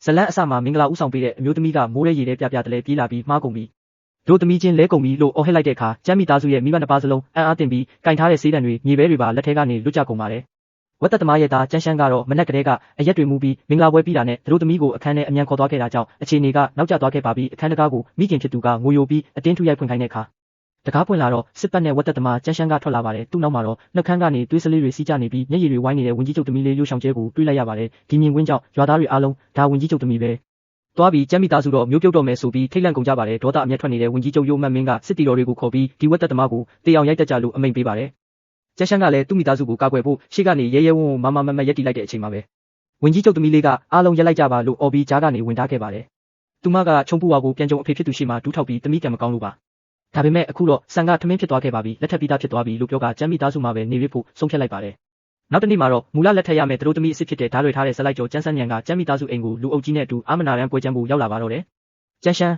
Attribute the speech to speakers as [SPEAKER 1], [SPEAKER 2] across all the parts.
[SPEAKER 1] ဇလန်းအစမှာမင်္ဂလာဦးဆောင်ပေးတဲ့အမျိုးသမီးကမိုးရဲရေထဲပြပြတလဲပြေးလာပြီးမှားကုန်ပြီတို့သမီးချင်းလဲကုန်ပြီလို့အော်ဟစ်လိုက်တဲ့အခါကျမ်းမိသားစုရဲ့မိဘနှစ်ပါးစလုံးအံ့အားသင့်ပြီးကင်ထားတဲ့ဆေးတံတွေမြေပဲတွေပါလက်ထဲကနေလွတ်ကျကုန်ပါတယ်ဝတ်သက်သမားရဲ့သားကျန်းရှမ်းကတော့မနက်ကတည်းကအရက်တွေမူပြီးမင်္ဂလာပွဲပြီးတာနဲ့တို့သမီးကိုအခန်းထဲအမြန်ခေါ်သွားခဲ့တာကြောင့်အခြေအနေကနောက်ကျသွားခဲ့ပါပြီးအခန်းတကားကိုမိခင်ဖြစ်သူကငိုယိုပြီးအတင်းထုရိုက်ဖွင့်ခိုင်းတဲ့အခါတကားပွင့်လာတော့စစ်ပတ်နဲ့ဝတ်သက်သမားကျန်းရှမ်းကထွက်လာပါတယ်သူ့နောက်မှာတော့နှုတ်ခမ်းကနေသွေးစလေးတွေစီးကျနေပြီးမျက်ရည်တွေဝိုင်းနေတဲ့ဝင်ကြီးချုပ်သမီးလေးရိုးရှောင်ကျဲကိုတွေ့လိုက်ရပါတယ်ဒီမြင်ကွင်းကြောင့်ရွာသားတွေအားလုံးဒါဝင်ကြီးချုပ်သမီးပဲသွားပြီးကျမ်းမိသားစုတော့မျိုးပြုတ်တော့မယ်ဆိုပြီးထိတ်လန့်ကုန်ကြပါတယ်ဒေါသအမျက်ထွက်နေတဲ့ဝင်ကြီးချုပ်ရိုးမတ်မင်းကစစ်တီတော်တွေကိုခေါ်ပြီးဒီဝတ်သက်သမားကိုတေအောင်ရိုက်တက်ကြလို့အမိန့်ပေးပါတယ်ကျန်းရှမ်းကလည်းသူ့မိသားစုကိုကာကွယ်ဖို့ရှေ့ကနေရဲရဲဝံ့ဝံ့မမမရက်တီလိုက်တဲ့အချိန်မှာပဲဝင်ကြီးချုပ်သမီးလေးကအားလုံးရက်လိုက်ကြပါလို့အော်ပြီးကြားကနေဝင်ထားခဲ့ပါတယ်သူမကချုံပူဝါကိုပြန်ကြုံအဖေဖြစ်သူရှိမှဒူးထောက်ပြီးသမီးကံမကောင်းလို့ပါဒါပေမဲ့အခုတော့ဆန်ကထမင်းဖြစ်သွားခဲ့ပါပြီလက်ထပ်ပြီးသားဖြစ်သွားပြီလို့ပြောကကျမ်းမိသားစုမှာပဲနေရဖို့ဆုံးဖြတ်လိုက်ပါတယ်နောက်တနေ့မှာတော့မူလလက်ထက်ရမယ်တို့သမီးအစ်စ်ဖြစ်တဲ့ဓာတ်တွေထားတဲ့ဇလိုက်ကျော်ကျန်းစန်းညံကကျမ်းမိသားစုအိမ်ကိုလူအုပ်ကြီးနဲ့အတူအာမနာရန်ပွဲကျမ်းဖို့ရောက်လာပါတော့တယ်ကျန်းရှမ်း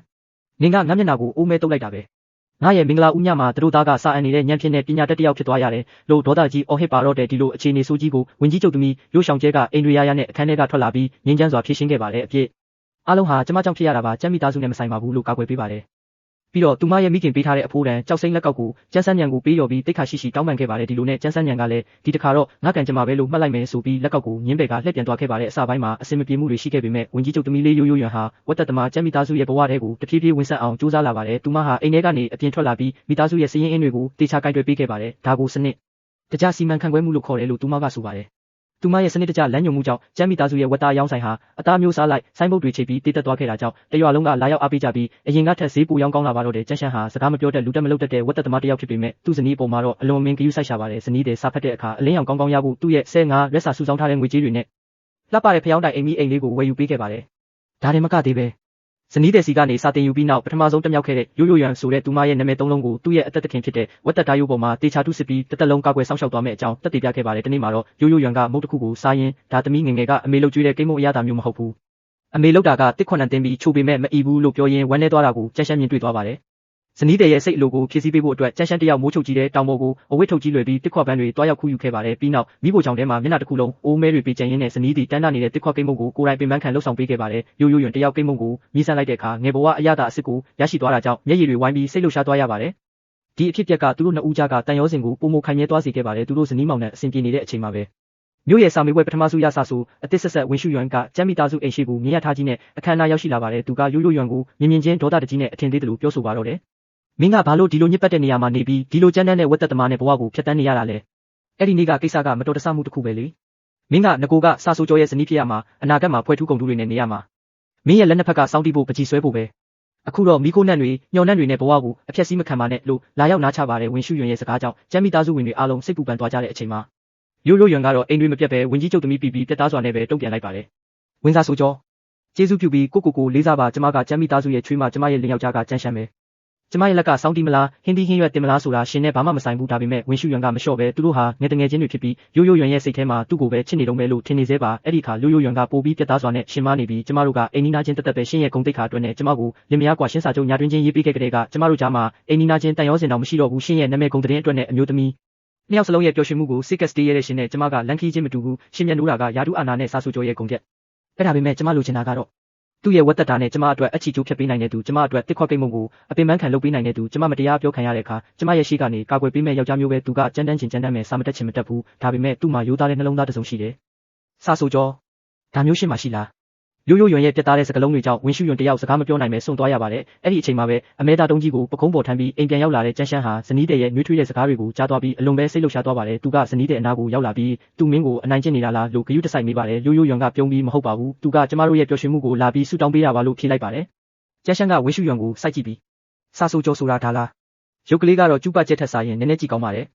[SPEAKER 1] နင်ကငါမျက်နှာကိုအိုးမဲတုပ်လိုက်တာပဲငါရဲ့မင်္ဂလာဦးညမှာတို့သားကစာအန်နေတဲ့ညံဖြစ်တဲ့ပညာတတ်တယောက်ဖြစ်သွားရတယ်လို့ဒေါသကြီးအော်ဟစ်ပါတော့တဲ့ဒီလိုအခြေအနေဆိုးကြီးကိုဝင်ကြီးချုပ်သမီးရိုးရှောင်ကျဲကအိမ်တွေရရနဲ့အခန်းထဲကထွက်လာပြီးငင်းချမ်းစွာဖြည့်ရှင်းခဲ့ပါတယ်အပြည့်အားလုံးဟာကျမကြောင့်ဖြစ်ရတာပါကျမ်းမိသားစုနဲ့မဆိုင်ပါဘူးလို့ကာကွယ်ပေးပါတယ်ပြီးတော့သူမရဲ့မိခင်ပေးထားတဲ့အဖိုးတန်ကြောက်စိမ့်လက်ကောက်ကိုကျန်းစန်းညံကိုပေးတော်ပြီးတိတ်ခါရှိရှိတောင်းပန်ခဲ့ပါတယ်ဒီလိုနဲ့ကျန်းစန်းညံကလည်းဒီတစ်ခါတော့ငါကံကြမ္မာပဲလို့မှတ်လိုက်မယ်ဆိုပြီးလက်ကောက်ကိုညင်းပယ်ကလှည့်ပြန်သွားခဲ့ပါတယ်အစပိုင်းမှာအစင်မပြေမှုတွေရှိခဲ့ပေမဲ့ဝင်ကြီးချုပ်သမီးလေးရိုးရိုးရွံဟာဝတ်သက်သမားကျမ်းမိသားစုရဲ့ဘဝထဲကိုတဖြည်းဖြည်းဝင်ဆက်အောင်ကြိုးစားလာပါတယ်သူမဟာအိမ်ထဲကနေအပြင်ထွက်လာပြီးမိသားစုရဲ့စည်ရင်းအင်းတွေကိုတေချာကိုင်တွယ်ပေးခဲ့ပါတယ်ဒါကိုစနစ်တကျစီမံခန့်ခွဲမှုလို့ခေါ်တယ်လို့သူမကဆိုပါတယ်သူမရဲ့စနစ်တကျလမ်းညွှန်မှုကြောင့်ကျမ်းမိသားစုရဲ့ဝတ်သားရောင်းဆိုင်ဟာအသားမျိုးစားလိုက်ဆိုင်းဘုတ်တွေချိတ်ပြီးတည်တက်သွားခဲ့တာကြောင့်တရွာလုံးကလာရောက်အားပေးကြပြီးအရင်ကထက်ဈေးပိုရောင်းကောင်းလာပါတော့တယ်ကျန်းရှမ်းဟာစကားမပြောတတ်လူတက်မလုပ်တတ်တဲ့ဝတ်သက်သမားတစ်ယောက်ဖြစ်ပေမဲ့သူ့ဇနီးအပေါ်မှာတော့အလွန်မင်းဂရုစိုက်ရှာပါတယ်ဇနီးတဲ့စာဖတ်တဲ့အခါအလင်းရောင်ကောင်းကောင်းရဖို့သူ့ရဲ့ဆဲငါရက်စာစုဆောင်းထားတဲ့ငွေကြေးတွေနဲ့လှပတဲ့ဖျောင်းတိုင်အိမ်မီအိမ်လေးကိုဝယ်ယူပေးခဲ့ပါတယ်ဒါတင်မကသေးပဲဇနီးတဲ့စီကနေစာတင်ယူပြီးနောက်ပထမဆုံးတက်မြောက်ခဲ့တဲ့ရိုးရိုးရွံဆိုတဲ့သူမရဲ့နာမည်သုံးလုံးကိုသူ့ရဲ့အသက်သခင်ဖြစ်တဲ့ဝတ်သက်ဓာတ်ရိုးပေါ်မှာတေချာတုစစ်ပြီးတစ်သက်လုံးကာကွယ်ဆောင်ရှောက်သွားမယ့်အကြောင်းတက်တည်ပြခဲ့ပါတယ်ဒီနေ့မှာတော့ရိုးရိုးရွံကမုတ်တစ်ခုကိုစားရင်ဒါသမီးငယ်ငယ်ကအမေလှုပ်ကြွေးတဲ့ကိမ်းမုတ်အရသာမျိုးမဟုတ်ဘူးအမေလှုပ်တာကတစ်ခွန်းနဲ့တင်းပြီးချိုပေမဲ့မအီဘူးလို့ပြောရင်းဝမ်းနေသွားတာကိုကျန်းရှမ်းမြင်တွေ့သွားပါတယ်ဇနီးတဲ့ရဲ့စိတ်အလိုကိုဖြည့်ဆည်းပေးဖို့အတွက်ကျန်းရှမ်းတယောက်မိုးချုပ်ကြီးတဲ့တောင်ပေါ်ကိုအဝတ်ထုတ်ကြီးလွယ်ပြီးတစ်ခွက်ပန်းတွေတွားရောက်ခူးယူခဲ့ပါတယ်ပြီးနောက်မိဖို့ချောင်းထဲမှာမျက်နှာတစ်ခုလုံးအိုးမဲတွေပေးကျန်ရင်းနဲ့ဇနီးတီတန်းတနေတဲ့တစ်ခွက်ကိမ်းမုတ်ကိုကိုယ်တိုင်ပင်ပန်းခံလှုပ်ဆောင်ပေးခဲ့ပါတယ်ရိုးရိုးရွံတယောက်ကိမ်းမုတ်ကိုမြည်ဆန်းလိုက်တဲ့အခါငယ်ဘဝအရသာအစ်စ်ကိုရရှိသွားတာကြောင့်မျက်ရည်တွေဝိုင်းပြီးစိတ်လှုပ်ရှားသွားရပါတယ်ဒီအဖြစ်အပျက်ကသူတို့နှစ်ဦးကြားကတန်ရောစင်ကိုပုံမခိုင်မြဲသွားစေခဲ့ပါတယ်သူတို့ဇနီးမောင်နဲ့အဆင်ပြေနေတဲ့အချိန်မှာပဲမြို့ရဲ့စာမေးပွဲပထမစုရဆဆိုအသစ်ဆက်ဆက်ဝင်ရှုရွံကကျမ်းမိသားစုအိမ်ရှိကိုမြင်ရထားကြီးနဲ့အခမ်းအနားရောက်ရှိလာပါတယ်သူကရိုးရိုးရွံကိုမြင်မြင်ချင်းဒေါသတကြီးနဲ့အထင်သေးတယ်လို့ပြောဆိုပါတော့တယ်မင်းကဘာလို့ဒီလိုညစ်ပတ်တဲ့နေရာမှာနေပြီးဒီလိုကြမ်းတမ်းတဲ့ဝတ်သက်သမားနဲ့ဘဝကိုဖျက်ဆီးနေရတာလဲအဲ့ဒီနေ့ကကိစ္စကမတော်တဆမှုတစ်ခုပဲလေမင်းကငကိုကစာဆိုကျော်ရဲ့ဇနီးဖြစ်ရမှာအနာဂတ်မှာဖွဲ့ထူးကုန်တူတွေနဲ့နေရမှာမင်းရဲ့လက်နှစ်ဖက်ကစောင်းတီးဖို့ပကြီးဆွဲဖို့ပဲအခုတော့မိခိုးနှံ့တွေညှော်နှံ့တွေနဲ့ဘဝကိုအဖျက်ဆီးမခံပါနဲ့လို့လာရောက်နားချပါတယ်ဝင်ရှုရွံရဲ့စကားကြောင့်ကျမ်းမိသားစုဝင်တွေအားလုံးစိတ်ပူပန်သွားကြတဲ့အချိန်မှာရိုးရိုးရွံကတော့အိမ်တွေမပြတ်ပဲဝင်ကြီးချုပ်သမီးပြီးပြတ်သားစွာနဲ့ပဲတုံ့ပြန်လိုက်ပါတယ်ဝင်စားဆိုကျော်ကျေးဇူးပြုပြီးကိုလေးစားပါကျမကကျမ်းမိသားစုရဲ့ချွေးမကျမရဲ့လင်ယောက်ျားကကျန်းရှမ်းပဲကျမရဲ့လက်ကစောင်းတီးမလားဟင်းတီးဟင်းရွက်တင်မလားဆိုတာရှင်နဲ့ဘာမှမဆိုင်ဘူးဒါပေမဲ့ဝင်ရှုရွံကမလျှော့ပဲသူတို့ဟာငယ်တငယ်ချင်းတွေဖြစ်ပြီးရိုးရိုးရွံရဲ့စိတ်ထဲမှာသူ့ကိုပဲချစ်နေတော့မယ်လို့ထင်နေသေးပါအဲ့ဒီခါရိုးရိုးရွံကပိုပြီးပြတ်သားစွာနဲ့ရှင်မနေပြီးကျမတို့ကအိမ်နီးနားချင်းတက်တက်ပဲရှင်ရဲ့ဂုဏ်သိက္ခာအတွက်နဲ့ကျမကိုလင်မယားကွာရှင်းစာချုပ်ညာတွင်ချင်းရေးပေးခဲ့တဲ့ကကျမတို့ကြားမှာအိမ်နီးနားချင်းတန်ရောစင်တော်မရှိတော့ဘူးရှင်ရဲ့နာမည်ဂုဏ်သတင်းအတွက်နဲ့အမျိုးသမီးနှစ်ယောက်စလုံးရဲ့ပျော်ရွှင်မှုကိုစိတ်ကစတေးရတဲ့ရှင်နဲ့ကျမကလန်ခီးချင်းမတူဘူးရှင်မျက်နှာကယာတုအာနာနဲ့စာဆိုကျော်ရဲ့ဂုဏ်ပြက်အဲ့ဒါပေမဲ့ကျမလိုချင်တာကတော့သူ့ရဲ့ဝတ်သက်တာနဲ့ကျမအတွက်အချီကျိုးဖြတ်ပေးနိုင်တဲ့သူကျမအတွက်တစ်ခွက်ကိတ်မုံကိုအပင်ပန်းခံလုပ်ပေးနိုင်တဲ့သူကျမမတရားပြောခံရတဲ့အခါကျမရဲ့ရှိကနေကာကွယ်ပေးမဲ့ယောက်ျားမျိုးပဲသူကကြမ်းတမ်းချင်ကြမ်းတမ်းမဲ့စာမတက်ချင်မတက်ဘူးဒါပေမဲ့သူ့မှာရိုးသားတဲ့နှလုံးသားတစ်စုံရှိတယ်စာဆိုကျော်ဒါမျိုးရှင်းမှရှိလားရိုးရိုးရွံရဲ့ပြတ်သားတဲ့စကားလုံးတွေကြောင့်ဝင်ရှုရွံတယောက်စကားမပြောနိုင်ပဲစွန့်သွားရပါတယ်အဲ့ဒီအချိန်မှာပဲအမဲသားတုံးကြီးကိုပကုံးပေါ်ထမ်းပြီးအိမ်ပြန်ရောက်လာတဲ့ကျန်းရှမ်းဟာဇနီးတဲ့ရဲ့နှွေးထွေးတဲ့စကားတွေကိုကြားသွားပြီးအလွန်ပဲစိတ်လှုပ်ရှားသွားပါတယ်သူကဇနီးတဲ့အနာကိုရောက်လာပြီးသူမင်းကိုအနိုင်ကျင့်နေတာလားလို့ဂရုတစိုက်မိပါတယ်ရိုးရိုးရွံကပြုံးပြီးမဟုတ်ပါဘူးသူကကျမတို့ရဲ့ပျော်ရွှင်မှုကိုလာပြီးဆူတောင်းပေးရပါလို့ဖြေလိုက်ပါတယ်ကျန်းရှမ်းကဝင်ရှုရွံကိုစိုက်ကြည့်ပြီးစာဆိုကျော်ဆိုတာဒါလားရုပ်ကလေးကတော့ကျူးပကျက်ထက်စားရင်နည်းနည်းကြည့်ကောင်းပါတယ်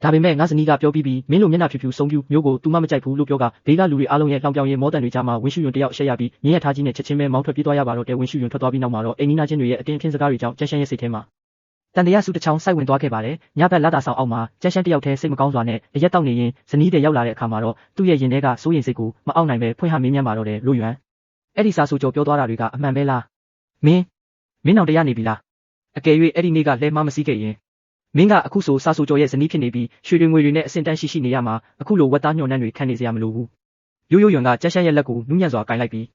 [SPEAKER 1] ဒါပေမဲ့ငါဇနီးကပြောပြီးမင်းလိုမျက်နှာဖြူဖြူဆုံးပြူမျိုးကိုသူမမကြိုက်ဘူးလို့ပြောကဒေသလူတွေအားလုံးရဲ့လှောင်ပြောင်ရင်မောတန်တွေကြားမှာဝင်ရှုရွံတယောက်ရှက်ရပြီးမြင်းရထားကြီးနဲ့ချက်ချင်းပဲမောင်းထွက်ပြေးသွားရပါတော့တယ်ဝင်ရှုရွံထွက်သွားပြီးနောက်မှာတော့အိမ်နီးနားချင်းတွေရဲ့အတင်းအဖျင်းစကားတွေကြောင့်ကျန်းရှမ်းရဲ့စိတ်ထဲမှာတန်တရားစုတစ်ချောင်းစိုက်ဝင်သွားခဲ့ပါတယ်ညဘက်လာတာဆောင်အောက်မှာကျန်းရှမ်းတယောက်တည်းစိတ်မကောင်းစွာနဲ့အရက်တောက်နေရင်ဇနီးတဲ့ရောက်လာတဲ့အခါမှာတော့သူ့ရဲ့ရင်ထဲကစိုးရိမ်စိတ်ကိုမအောင်နိုင်ပဲဖွင့်ဟမေးမြန်းပါတော့တယ်လို့ရွံအဲ့ဒီစာဆိုကျော်ပြောသွားတာတွေကအမှန်ပဲလားမင်းအောင်တရားနေပြီလားအကယ်၍အဲ့ဒီနေ့ကလဲမမစည်းခဲ့ရင်မင်းကအခုဆိုစာဆိုကျော်ရဲ့ဇနီးဖြစ်နေပြီးရွှေတွေငွေတွေနဲ့အဆင့်တန်းရှိနေရမှာအခုလိုဝတ်သားညှော်နှံ့တွေခံနေစရာမလိုဘူးရိုးရိုးရွံကကျန်းရှမ်းရဲ့လက်ကိုနူးညံ့စွာကင်လိုက်ပြီး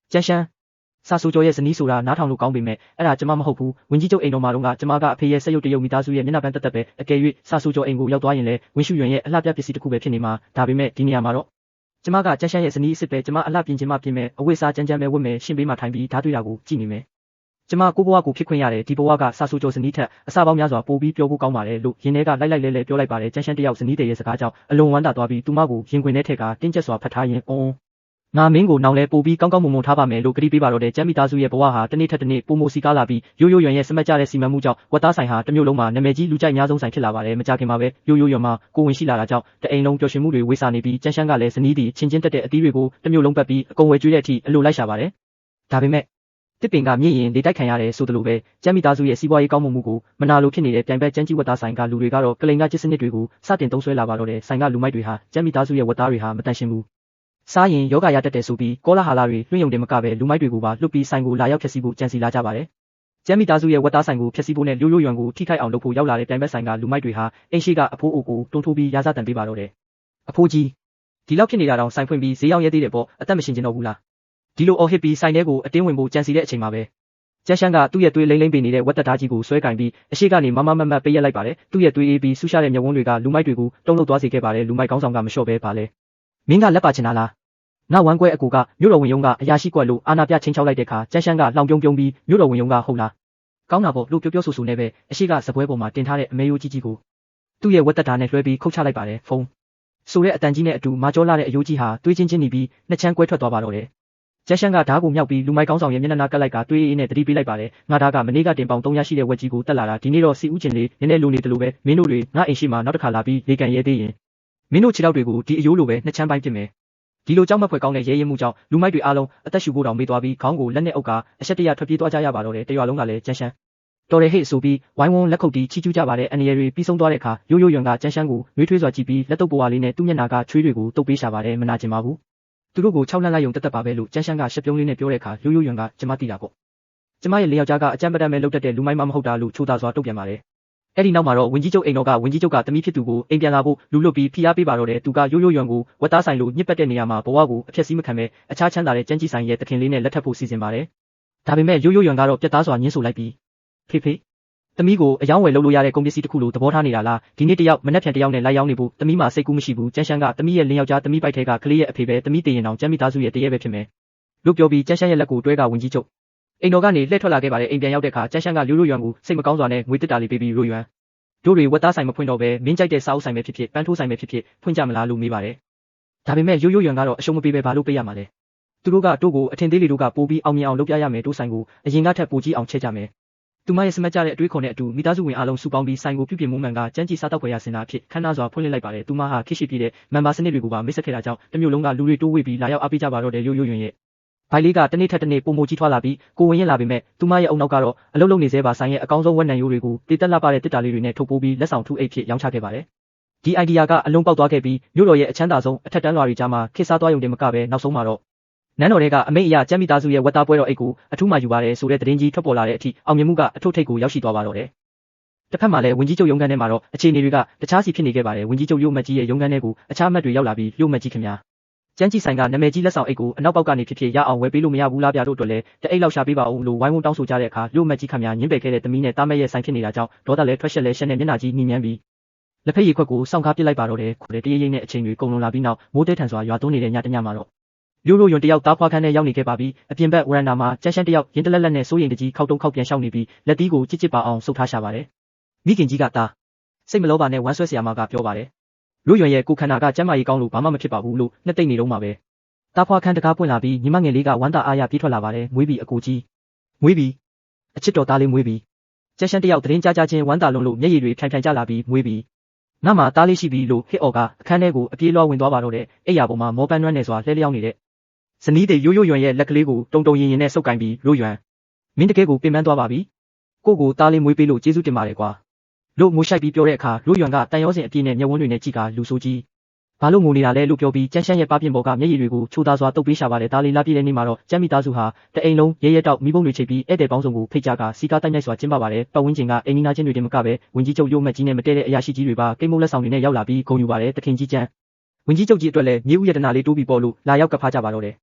[SPEAKER 1] ကျန်းရှမ်းစာဆိုကျော်ရဲ့ဇနီးဆိုတာနားထောင်လို့ကောင်းပေမဲ့အဲ့ဒါကျမမဟုတ်ဘူးဝင်ကြီးချုပ်အိမ်တော်မှာတော့ကကျမကအဖေရဲ့ဆက်ရုပ်တရုပ်မိသားစုရဲ့မျက်နှာပန်းတက်တက်ပဲအကယ်၍စာဆိုကျော်အိမ်ကိုရောက်သွားရင်လည်းဝင်းရှုရွံရဲ့အလှပြပစ္စည်းတစ်ခုပဲဖြစ်နေမှာဒါပေမဲ့ဒီနေရာမှာတော့ကျမကကျန်းရှမ်းရဲ့ဇနီးအစ်စ်ပဲကျမအလှပြင်ခြင်းမပြင်မဲ့အဝိစားကြမ်းကြမ်းပဲဝတ်မယ်ရှင်ပေးမှထိုင်ပြီးဓာတ်တွေ့တာကိုကြည့်နေမယ်ကျမကိုဘဝကိုဖြစ်ခွင့်ရတယ်ဒီဘဝကစာဆိုကျော်ဇနီးထက်အစပေါင်းများစွာပိုပြီးပြောဖို့ကောင်းပါတယ်လို့ရင်ထဲကလိုက်လိုက်လဲပြောလိုက်ပါတယ်ကျန်းရှမ်းတယောက်ဇနီးတဲ့ရဲ့စကားကြောင့်အလွန်ဝမ်းသာသွားပြီးသူမကိုရင်ခွင်ထဲထက်ကတင်းကျပ်စွာဖတ်ထားရင်ငါမင်းကိုနောင်လဲပိုပြီးကောင်းကောင်းမွန်မွန်ထားပါမယ်လို့ကတိပေးပါတော့တယ်ကျမ်းမိသားစုရဲ့ဘဝဟာတစ်နေ့ထက်တစ်နေ့ပိုမိုစီကားလာပြီးရိုးရိုးရွံရဲ့စမတ်ကြတဲ့စီမံမှုကြောင့်ဝတ်သားဆိုင်ဟာတစ်မျိုးလုံးမှာနာမည်ကြီးလူကြိုက်များဆုံးဆိုင်ဖြစ်လာပါတယ်မကြခင်မှာပဲရိုးရိုးရွံမှာကိုဝင်ရှိလာတာကြောင့်တအိမ်လုံးပျော်ရွှင်မှုတွေဝေးစာနေပြီးကျန်းရှမ်းကလည်းဇနီးသည်ချင်းချင်းတက်တဲ့အသီးတွေကိုတစ်မျိုးလုံးပတ်ပြီးအကုန်ဝယ်ကျွေးတဲ့အထိအလိုလိုက်ရှာပါတယ်ဒါပေမဲ့တစ်ပင်ကမြင့်ရင်လေတိုက်ခံရတယ်ဆိုသလိုပဲကျမ်းမိသားစုရဲ့စီးပွားရေးကောင်းမွန်မှုကိုမနာလိုဖြစ်နေတဲ့ပြိုင်ဘက်ကျန်းကြီးဝတ်သားဆိုင်ကလူတွေကတော့ကလိန်ကကျစ်စနစ်တွေကိုစတင်သုံးဆွဲလာပါတော့တယ်ဆိုင်ကလူမိုက်တွေဟာကျမ်းမိသားစုရဲ့ဝတ်သားတွေဟာမတန်ရှင်းဘူးစားရင်ယောဂရတတ်တယ်ဆိုပြီးကောလာဟာလာတွေလွှင့်ယုံတယ်မကပဲလူမိုက်တွေကိုပါလွတ်ပြီးဆိုင်ကိုလာရောက်ဖျက်ဆီးဖို့ကြံစီလာကြပါတယ်ကျမ်းမိသားစုရဲ့ဝတ်သားဆိုင်ကိုဖျက်ဆီးဖို့နဲ့ရိုးရိုးရွံကိုထိခိုက်အောင်လုပ်ဖို့ရောက်လာတဲ့ပြိုင်ဘက်ဆိုင်ကလူမိုက်တွေဟာအိမ်ရှိကအဖိုးအိုကိုတွန်းထိုးပြီးရာဇတန်ပေးပါတော့တယ်အဖိုးကြီးဒီလောက်ဖြစ်နေတာတောင်ဆိုင်ဖွင့်ပြီးဈေးရောက်ရဲသေးတယ်ပေါ့အသက်မရှင်ကျင်တော့ဘူးလားဒီလိုအော်ဟစ်ပြီးဆိုင်ထဲကိုအတင်းဝင်ဖို့ကြံစီတဲ့အချိန်မှာပဲကျန်းရှမ်းကသူ့ရဲ့သွေးလိမ့်လိမ့်ပေးနေတဲ့ဝက်တက်သားကြီးကိုဆွဲကင်ပြီးအရှိကနေမမမတ်ပေးရက်လိုက်ပါတယ်သူ့ရဲ့သွေးအေးပြီးဆူရှာတဲ့မျက်ဝန်းတွေကလူမိုက်တွေကိုတုံ့လုပ်သွားစေခဲ့ပါတယ်လူမိုက်ကောင်းဆောင်ကမလျှော့ပဲပါလေမင်းကလက်ပါချင်တာလားငါဝမ်းကွဲအကူကမြို့တော်ဝင်ယုံကအရာရှိကွက်လို့အာနာပြချင်းချောက်လိုက်တဲ့အခါကျန်းရှမ်းကလောင်ပြုံးပြုံးပြီးမြို့တော်ဝင်ယုံကဟုတ်လားကောင်းတာပေါ့လို့ပြောဆိုဆိုနဲ့ပဲအရှိကစပွဲပေါ်မှာတင်ထားတဲ့အမေယိုးကြီးကိုသူ့ရဲ့ဝက်တက်သားနဲ့လွှဲပြီးခုတ်ချလိုက်ပါတယ်ဖုန်းဆိုတဲ့အတန်ကြီးနဲ့အတူမာကျောလာတဲ့အယိုးကြီးဟာသွေးချင်းချင်းနေပြီးနှစ်ချမ်းကွဲထွက်သွားပါတော့တယ်ကျန်းရှမ်းကဓာတ်ကိုမြောက်ပြီးလူမိုက်ကောင်းဆောင်ရဲ့မျက်နှာကပ်လိုက်ကတွေးအေးနဲ့တတိပေးလိုက်ပါတယ်ငါဓာတ်ကမနေ့ကတင်ပေါင်300ရှိတဲ့ဝက်ကြီးကိုတက်လာတာဒီနေ့တော့စီဦးကျင်လေးနည်းနည်းလိုနေတယ်လို့ပဲမင်းတို့တွေငါအိမ်ရှိမှာနောက်တစ်ခါလာပြီးလေကန်ရဲသေးရင်မင်းတို့ခြေထောက်တွေကိုဒီအယိုးလိုပဲနှစ်ချမ်းပိုင်းပြစ်မယ်ဒီလိုကြောက်မက်ဖွယ်ကောင်းတဲ့ရဲရဲမှုကြောင့်လူမိုက်တွေအားလုံးအသက်ရှူဖို့တောင်မေးသွားပြီးခေါင်းကိုလက်နဲ့အုပ်ကအဆက်တရထွက်ပြေးသွားကြရပါတော့တယ်တရွာလုံးကလည်းကျန်းရှမ်းတော်တယ်ဟဲ့ဆိုပြီးဝိုင်းဝန်းလက်ခုပ်တီးချီးကျူးကြပါတယ်အန်ရယ်တွေပြီးဆုံးသွားတဲ့အခါရိုးရိုးရွံကကျန်းရှမ်းကိုနှွေးထွေးစွာကြည့်ပြီးလက်တုပ်ပွားလေးနဲ့သူ့မျက်နှာကချွေးတွေကိုတုပ်ပေးရှာပါတယ်မနာကျင်ပါဘူးသူတို့ကို6လန့်လိုက်ယုံတက်ပါပဲလို့ကျန်းရှမ်းကရှက်ပြုံးလေးနဲ့ပြောတဲ့အခါရိုးရိုးရွံကကျမသိတာပေါ့ကျမရဲ့လေယောက်ျားကအကြမ်းပတမ်းပဲလှုပ်တတ်တဲ့လူမိုင်းမဟုတ်တာလို့ချိုးသားစွာတုတ်ပြန်ပါတယ်အဲ့ဒီနောက်မှာတော့ဝင်ကြီးချုပ်အိမ်တော်ကဝင်ကြီးချုပ်ကတမီးဖြစ်သူကိုအိမ်ပြန်လာဖို့လူလွတ်ပြီးဖိအားပေးပါတော့တယ်သူကရိုးရိုးရွံကိုဝတ်သားဆိုင်လိုညှစ်ပတ်တဲ့နေရာမှာဘဝကိုအဖြက်စီးမခံပဲအခြားချမ်းသာတဲ့ကျန်းကြီးဆိုင်ရဲ့တခင်လေးနဲ့လက်ထပ်ဖို့စီစဉ်ပါတယ်ဒါပေမဲ့ရိုးရိုးရွံကတော့ပြတ်သားစွာညှင်းဆိုလိုက်ပြီးဖေတမီးကိုအယောင်းဝယ်လုပ်လို့ရတဲ့ကုန်ပစ္စည်းတစ်ခုလိုသဘောထားနေတာလားဒီနေ့တယောက်မနှက်ဖြန်တယောက်နဲ့လိုက်ရောက်နေဖို့တမီးမှာစိတ်ကူးမရှိဘူးကျန်းရှမ်းကတမီးရဲ့လင်းယောက်ျားတမီးပိုက်ထဲကကလေးရဲ့အဖေပဲတမီးတည်ရင်အောင်ကျန်းမိသားစုရဲ့တရေပဲဖြစ်မယ်လို့ပြောပြီးကျန်းရှမ်းရဲ့လက်ကိုတွဲကဝင်ကြီးချုပ်အိမ်တော်ကနေလှည့်ထွက်လာခဲ့ပါတယ်အိမ်ပြန်ရောက်တဲ့အခါကျန်းရှမ်းကရိုးရိုးရွံကိုစိတ်မကောင်းစွာနဲ့ငွေတစ်တာလေးပေးပြီးရိုးရွံတို့တွေဝတ်သားဆိုင်မဖွင့်တော့ပဲမင်းကြိုက်တဲ့စားအုပ်ဆိုင်ပဲဖြစ်ဖြစ်ပန်းထိုးဆိုင်ပဲဖြစ်ဖြစ်ဖွင့်ကြမလားလို့မေးပါတယ်ဒါပေမဲ့ရိုးရိုးရွံကတော့အရှုံးမပေးပဲဘာလို့ပေးရမှာလဲသူတို့ကတို့ကိုအထင်သေးလေးတို့ကပိုးပြီးအောင်မြင်အောင်လုပ်ပြရမယ်တို့ဆိုင်ကိုအရင်ကထက်ပိုကြီးအောင်ချဲ့ကြမယ်သူမရဲ့စမတ်ကြတဲ့အတွေးခေါ်နဲ့အတူမိသားစုဝင်အားလုံးစုပေါင်းပြီးဆိုင်ကိုပြုပြင်မှုမှန်ကကျန်းကြီးစားတောက်ခွေရစင်တာအဖြစ်ခမ်းနားစွာဖွင့်လှစ်လိုက်ပါတယ်သူမဟာခိရှိပြည့်တဲ့မန်ပါစနစ်တွေကိုပါမိတ်ဆက်ခဲ့တာကြောင့်တမျိုးလုံးကလူတွေတိုးဝေးပြီးလာရောက်အားပေးကြပါတော့တယ်ရိုးရိုးရွံရဲ့ဘိုင်လေးကတနေ့ထက်တနေ့ပုံမကြီးထွားလာပြီးကိုဝင်ရင်လာပေမဲ့သူမရဲ့အုံနောက်ကတော့အလုံးလုံးနေသေးပါဆိုင်ရဲ့အကောင်းဆုံးဝက်နံရိုးတွေကိုတည်တက်လာပါတဲ့တစ်တာလေးတွေနဲ့ထုတ်ပိုးပြီးလက်ဆောင်ထုအိတ်ဖြစ်ရောင်းချခဲ့ပါတယ်ဒီ idea ကအလုံးပေါက်သွားခဲ့ပြီးမြို့တော်ရဲ့အချမ်းသာဆုံးအထက်တန်းလွာတွေကြားမှာခေတ်စားသွားရုံတင်မကပဲနောက်ဆုံးမှာတော့နန်းတော်တွေကအမိတ်အရာကျမ်းမိသားစုရဲ့ဝတ်သားပွဲတော်အိတ်ကိုအထူးမှယူပါတယ်ဆိုတဲ့သတင်းကြီးထွက်ပေါ်လာတဲ့အထိအောင်မြင်မှုကအထုပ်ထိပ်ကိုရောက်ရှိသွားပါတော့တယ်တစ်ဖက်မှာလည်းဝင်ကြီးချုပ်ရုံးခန်းထဲမှာတော့အခြေအနေတွေကတခြားစီဖြစ်နေခဲ့ပါတယ်ဝင်ကြီးချုပ်ရုံးမတ်ကြီးရဲ့ရုံးခန်းထဲကိုအခြားမတ်တွေရောက်လာပြီးရုံးမတ်ကြီးခင်ဗျာကျန်းကြီးဆိုင်ကနာမည်ကြီးလက်ဆောင်အိတ်ကိုအနောက်ပေါက်ကနေဖြစ်ဖြစ်ရအောင်ဝယ်ပေးလို့မရဘူးလားဗျာတို့အတွက်လည်းတအိတ်လောက်ရှာပေးပါဦးလို့ဝိုင်းဝန်းတောင်းဆိုကြတဲ့အခါရုံးမတ်ကြီးခင်ဗျာညင်းပယ်ခဲ့တဲ့သမီးနဲ့တားမဲ့ရဲ့ဆိုင်ဖြစ်နေတာကြောင့်ဒေါသလည်းထွက်ရှက်လည်းရှက်နဲ့မျက်နှာကြီးညှိမြန်းပြီးလက်ဖက်ရည်ခွက်ကိုစောင့်ကားပစ်လိုက်ပါတော့တယ်ခုလေတရေရိမ့်နဲ့အချိန်တွေကုန်လွန်လာပြီးနောက်မိုးတဲထန်စွာရွာသွန်းနေတဲ့ညတညမှာတော့ရိုးရိုးရွံတယောက်သားဖွားခန်းထဲရောက်နေခဲ့ပါပြီအပြင်ဘက်ဝရန်နာမှာကျန်းရှမ်းတယောက်ရင်တလက်လက်နဲ့စိုးရိမ်တကြီးခောက်တုံးခောက်ပြန်ရှောက်နေပြီးလက်သီးကိုချစ်ချစ်ပါအောင်ဆုပ်ထားရှာပါတယ်မိခင်ကြီးကသားစိတ်မလောပါနဲ့ဝမ်းဆွဲဆရာမကပြောပါတယ်ရိုးရွံရဲ့ကိုခန္ဓာကကျမ်းမာရေးကောင်းလို့ဘာမှမဖြစ်ပါဘူးလို့နှစ်သိမ့်နေတော့မှာပဲသားဖွားခန်းတကားပွင့်လာပြီးညီမငယ်လေးကဝမ်းသာအားရပြေးထွက်လာပါတယ်မွေးပြီးအကိုကြီးမွေးပြီးအချစ်တော်သားလေးမွေးပြီးကျန်းရှမ်းတယောက်သတင်းကြားကြားချင်းဝမ်းသာလွန်လို့မျက်ရည်တွေဖြန်ဖြန်ကျလာပြီးမွေးပြီးငါမှသားလေးရှိပြီလို့ဟစ်အော်ကအခန်းထဲကိုအပြေးလွှားဝင်သွားပါတော့တဲ့အိယာပေါ်မှာမောပန်းနွမ်းနေစွာလှဲလျောင်းနေတဲ့ဇနီးတဲ့ရိုးရိုးရွံရဲ့လက်ကလေးကိုတုံတုံရင်ရင်နဲ့ဆုပ်ကင်ပြီးရိုးရွံမင်းတကယ်ကိုပင်ပန်းသွားပါပြီကိုသားလေးမွေးပေးလို့ကျေးဇူးတင်ပါတယ်ကွာလို့ငိုရှိုက်ပြီးပြောတဲ့အခါရိုးရွံကတန်ရောစင်အပြည့်နဲ့မျက်ဝန်းတွေနဲ့ကြည့်ကလူဆိုကြီးဘာလို့ငိုနေတာလဲလို့ပြောပြီးကျန်းရှမ်းရဲ့ပါပြင်းပေါ်ကမျက်ရည်တွေကိုချိုးသားစွာတုပ်ပေးရှာပါတယ်သားလေးလာပြည့်တဲ့နေ့မှာတော့ကျမ်းမိသားစုဟာတအိမ်လုံးရဲရဲတောက်မိဘုံတွေချိတ်ပြီးဧည့်သည်ပေါင်းစုံကိုဖိတ်ကြားကစီကားတိုက်ရိုက်စွာကျင်းပပါတယ်ပတ်ဝန်းကျင်ကအိမ်နီးနားချင်းတွေတင်မကပဲဝင်ကြီးချုပ်ရုံးမက်ကြီးနဲ့မတည့်တဲ့အရာရှိကြီးတွေပါကိမုတ်လက်ဆောင်တွေနဲ့ရောက်လာပြီးဂုဏ်ယူပါတယ်တခင်ကြီးကျန်းဝင်ကြီးချုပ်ကြီးအတွက်လည်းမြေဥယျာတနာလေးတိုးပြီးပေါ်လို့လာရောက်ကဖားကြပါတော့တယ်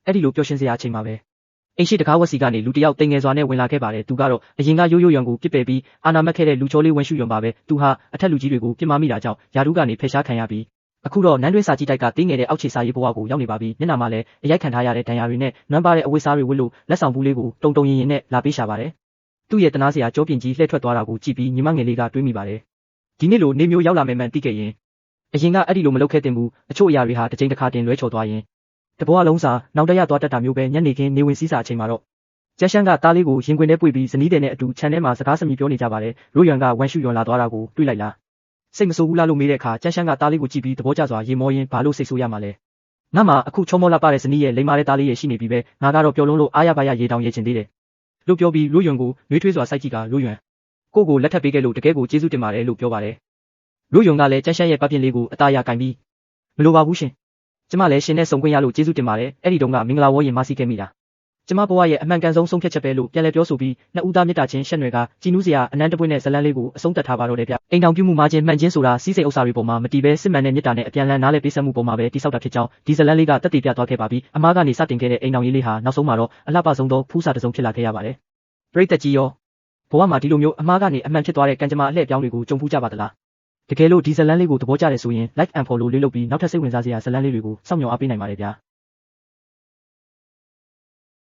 [SPEAKER 1] အဲ့ဒီလိုပျော်ရွှင်စရာအချိန်မှာပဲ အိမ်ရှိတကားဝက်စီကနေလူတယောက်တိမ်ငယ်စွာနဲ့ဝင်လာခဲ့ပါတယ်သူကတော့အရင်ကရိုးရိုးရွံကိုပြစ်ပယ်ပြီးအာနာမက်ခဲ့တဲ့လူချောလေးဝင်းရှုရွံပါပဲသူဟာအထက်လူကြီးတွေကိုပြစ်မှားမိတာကြောင့်ယာတုကနေဖယ်ရှားခံရပြီးအခုတော့နန်းတွင်းစာကြီးတိုက်ကတင်းငယ်တဲ့အောက်ခြေစာရေးဘဝကိုရောက်နေပါပြီမျက်နှာမှာလည်းအရိုက်ခံထားရတဲ့ဒဏ်ရာတွေနဲ့နွမ်းပါတဲ့အဝတ်စားတွေဝတ်လို့လက်ဆောင်ဘူးလေးကိုတုံတုံရင်ရင်နဲ့လာပေးရှာပါတယ်သူ့ရဲ့တနာစရာကြောပြင်ကြီးလှည့်ထွက်သွားတာကိုကြည့်ပြီးညီမငယ်လေးကတွေးမိပါတယ်ဒီနေ့လိုနေမျိုးရောက်လာမယ်မှန်သိခဲ့ရင်အရင်ကအဲ့ဒီလိုမလုပ်ခဲ့တင်ဘူးအချို့အရာတွေဟာတစ်ချိန်တစ်ခါတင်လွဲချော်သွားရင်တဘောလုံးစာနောက်တရသွားတတ်တာမျိုးပဲညနေခင်းနေဝင်စည်းစာအချိန်မှာတော့ကျန်းရှမ်းကတားလေးကိုရင်ခွင်ထဲပွေပြီးဇနီးတဲ့နဲ့အတူခြံထဲမှာစကားစမြည်ပြောနေကြပါတယ်ရိုးရွံကဝမ်ရှုရွံလာသွားတာကိုတွေးလိုက်လားစိတ်မဆိုးဘူးလားလို့မေးတဲ့အခါကျန်းရှမ်းကတားလေးကိုကြည့်ပြီးသဘောကျစွာရေမောရင်းဘာလို့စိတ်ဆိုးရမှာလဲငါမှအခုချောမောလှပတဲ့ဇနီးရဲ့လိမ္မာတဲ့တားလေးရဲ့ရှိနေပြီပဲငါကတော့ပျော်လုံးလို့အားရပါရရေတောင်ရေချင်သေးတယ်လို့ပြောပြီးရိုးရွံကိုနှွေးထွေးစွာစိုက်ကြည့်ကရိုးရွံကိုကိုလက်ထပ်ပေးခဲ့လို့တကယ်ကိုကျေးဇူးတင်ပါတယ်လို့ပြောပါတယ်ရိုးရွံကလည်းကျန်းရှမ်းရဲ့ပတ်ပြင်းလေးကိုအသားရကင်ပြီးမလိုပါဘူးရှင်ကျမလည်းရှင်နဲ့ဆုံခွင့်ရလို့ကျေးဇူးတင်ပါတယ်အဲ့ဒီတုန်းကမင်္ဂလာဝေါ်ရင်မဆီခဲ့မိတာကျမဘဝရဲ့အမှန်ကန်ဆုံးဆုံးဖြတ်ချက်ပဲလို့ပြန်လည်ပြောဆိုပြီးနှစ်ဦးသားမြတ်တာချင်းရှက်နွယ်ကကြည်နူးစရာအနန္တပွင့်တဲ့ဇလန်းလေးကိုအဆုံးသတ်ထားပါတော့တယ်ဗျအိမ်တောင်ပြုမှုမှာချင်းမှန်ချင်းဆိုတာစီးစိမ်ဥစ္စာတွေပေါ်မှာမတည်ပဲစစ်မှန်တဲ့မြတ်တာနဲ့အပြန်လန်းနားလည်ပေးဆက်မှုပေါ်မှာပဲတိဆောက်တာဖြစ်ကြောင်းဒီဇလန်းလေးကတက်တည်ပြသွားခဲ့ပါပြီးအမားကနေစတင်ခဲ့တဲ့အိမ်တောင်ရေးလေးဟာနောက်ဆုံးမှာတော့အလှပဆုံးသောဖူးစာတစ်စုံဖြစ်လာခဲ့ရပါတယ်ပရိသတ်ကြီးရောဘဝမှာဒီလိုမျိုးအမားကနေအမှန်ဖြစ်သွားတဲ့ကံကြမ္မာအလှည့်ပြောင်းတွေကိုကြုံဖူးကြပါသလားတကယ်လို့ဒီဇလန်းလေးကိုသဘောကျတယ်ဆိုရင် like and follow လေးလုပ်ပြီးနောက်ထပ်စိတ်ဝင်စားစရာဇလန်းလေးတွေကိုစောင့်မျှော်အားပေးနိုင်ပါတယ်ဗျာ